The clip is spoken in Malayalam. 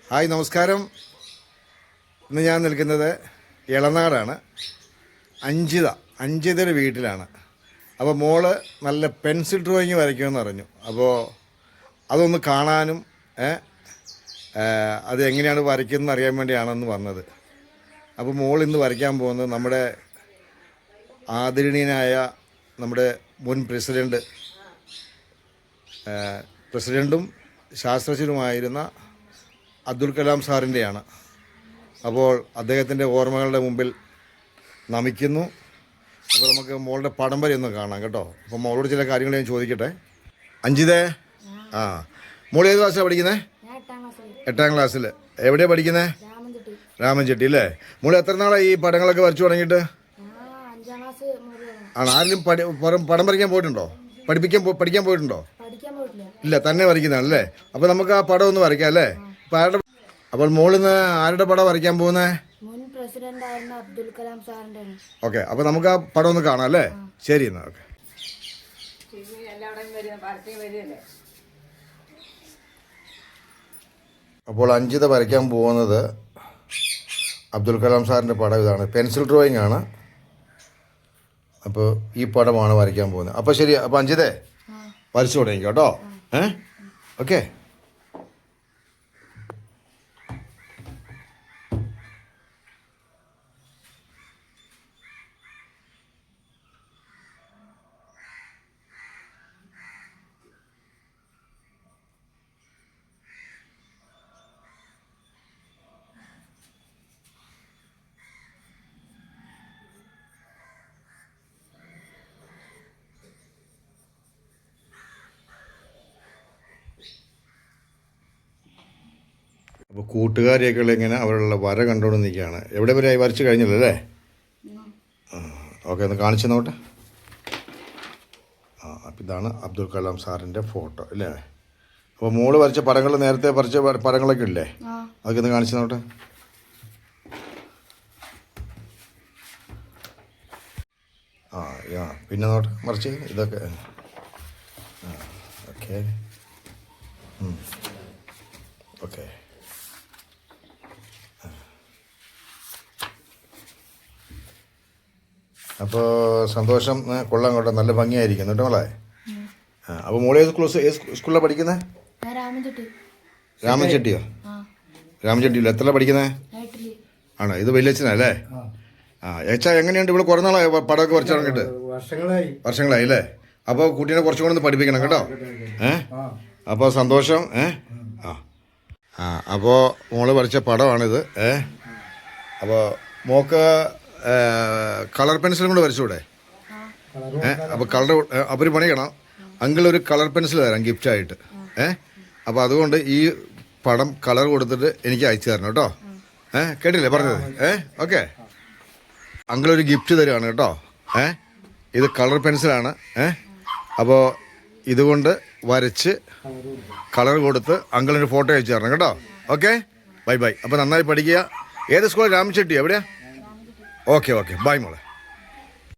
ഹായ് നമസ്കാരം. ഇന്ന് ഞാൻ നിൽക്കുന്നത് ഇളനാടാണ്. അഞ്ചിതയുടെ വീട്ടിലാണ്. അപ്പോൾ മോള് നല്ല പെൻസിൽ ഡ്രോയിങ് വരയ്ക്കുമെന്ന് പറഞ്ഞു. അപ്പോൾ അതൊന്ന് കാണാനും അത് എങ്ങനെയാണ് വരയ്ക്കുന്നതെന്ന് അറിയാൻ വേണ്ടിയാണെന്ന് വന്നത്. അപ്പോൾ മോൾ ഇന്ന് വരയ്ക്കാൻ പോകുന്നത് നമ്മുടെ ആദരണീയനായ നമ്മുടെ മുൻ പ്രസിഡൻറ്റും ശാസ്ത്രജ്ഞനുമായിരുന്ന അബ്ദുൽ കലാം സാറിൻ്റെയാണ്. അപ്പോൾ അദ്ദേഹത്തിൻ്റെ ഓർമ്മകളുടെ മുമ്പിൽ നമിക്കുന്നു. അപ്പോൾ നമുക്ക് മോളുടെ പടം വരെ ഒന്ന് കാണാം കേട്ടോ. അപ്പോൾ മോളോട് ചില കാര്യങ്ങൾ ഞാൻ ചോദിക്കട്ടെ. അഞ്ചിതേ, മോൾ ഏത് ക്ലാസ്സിലാണ് പഠിക്കുന്നത്? 8ാം ക്ലാസ്സിൽ. എവിടെയാണ് പഠിക്കുന്നത്? രാമൻചെട്ടി അല്ലേ? മോൾ എത്ര നാളായി ഈ പടങ്ങളൊക്കെ വരച്ചു തുടങ്ങിയിട്ട്? ആണ്. ആരെങ്കിലും പടം വരയ്ക്കാൻ പോയിട്ടുണ്ടോ? പഠിക്കാൻ പോയിട്ടുണ്ടോ? ഇല്ല, തന്നെ വരയ്ക്കുന്നതാണല്ലേ. അപ്പോൾ നമുക്ക് ആ പടം ഒന്ന് വരയ്ക്കാം അല്ലേ? അപ്പോൾ മോളിന്ന് ആരുടെ പടം വരയ്ക്കാൻ പോകുന്നത്? മുൻ പ്രസിഡന്റ് ആയിരുന്ന അബ്ദുൽ കലാം സാറിന്റെ. ഓക്കെ, അപ്പോൾ നമുക്ക് ആ പടം ഒന്ന് കാണാം അല്ലേ? ശരി എന്നാൽ. ഓക്കെ. അപ്പോൾ അഞ്ചിത വരയ്ക്കാൻ പോകുന്നത് അബ്ദുൽ കലാം സാറിൻ്റെ പടം ഇതാണ്. പെൻസിൽ ഡ്രോയിങ് ആണ്. അപ്പോൾ ഈ പടമാണ് വരയ്ക്കാൻ പോകുന്നത്. അപ്പോൾ ശരി, അപ്പോൾ അഞ്ചിതേ വരച്ചു തുടങ്ങിക്കോ കേട്ടോ. ഓക്കെ. അപ്പോൾ കൂട്ടുകാരിയൊക്കെ ഇങ്ങനെ അവരുടെ വര കണ്ടുകൊണ്ട് നിൽക്കുകയാണ്. എവിടെ വരെ വരച്ച് കഴിഞ്ഞില്ലല്ലേ? ഓക്കെ, ഒന്ന് കാണിച്ചു നോട്ടെ. അപ്പം ഇതാണ് അബ്ദുൽ കലാം സാറിൻ്റെ ഫോട്ടോ അല്ലേ? അപ്പോൾ മോള് വരച്ച പടങ്ങൾ, നേരത്തെ വരച്ച പടങ്ങളൊക്കെ ഇല്ലേ? അതൊക്കെ ഒന്ന് കാണിച്ചു നോട്ടെ. പിന്നെ നോട്ടെ മറിച്ച് ഇതൊക്കെ. Okay okay. അപ്പോൾ സന്തോഷം. കൊള്ളാൻ കേട്ടോ, നല്ല ഭംഗിയായിരിക്കും കേട്ടോ മോളെ. അപ്പോൾ മോളെ ഏത് സ്കൂളിലാണ് പഠിക്കുന്നത്? രാമൻചെട്ടിയോ? രാമൻചെട്ടിയില്ലോ. എത്രയാണ് പഠിക്കുന്നത്? ആണോ? ഇത് വലിയച്ഛനല്ലേ? ഏച്ചാ എങ്ങനെയുണ്ട്? ഇവിടെ കുറേ നാളായി പടമൊക്കെ വരച്ചു തുടങ്ങിയിട്ട്? വർഷങ്ങളായി അല്ലേ? അപ്പോൾ കുട്ടീനെ കുറച്ചും കൂടെ ഒന്ന് പഠിപ്പിക്കണം കേട്ടോ. അപ്പോൾ സന്തോഷം. അപ്പോൾ മോള് വരച്ച പടമാണിത്. അപ്പോൾ മോക്ക് കളർ പെൻസിലും കൊണ്ട് വരച്ചൂടെ? അപ്പോൾ അപ്പോൾ ഒരു പണി ചെയ്യണം. അങ്കിൾ ഒരു കളർ പെൻസിൽ തരാം ഗിഫ്റ്റായിട്ട്. അപ്പോൾ അതുകൊണ്ട് ഈ പടം കളർ കൊടുത്തിട്ട് എനിക്ക് അയച്ചു തരണം കേട്ടോ. കേട്ടില്ലേ പറഞ്ഞത്? ഓക്കെ. അങ്കിൾ ഒരു ഗിഫ്റ്റ് തരുവാണ് കേട്ടോ. ഇത് കളർ പെൻസിലാണ്. അപ്പോൾ ഇതുകൊണ്ട് വരച്ച് കളർ കൊടുത്ത് അങ്കിളിന് ഫോട്ടോ അയച്ചു തരണം കേട്ടോ. Okay, bye bye. അപ്പോൾ നന്നായി പഠിക്കുക. ഏത് സ്കൂൾ? രാമൻചെട്ടി. എവിടെയാ? ഓക്കെ ഓക്കെ, ബൈ മോളെ.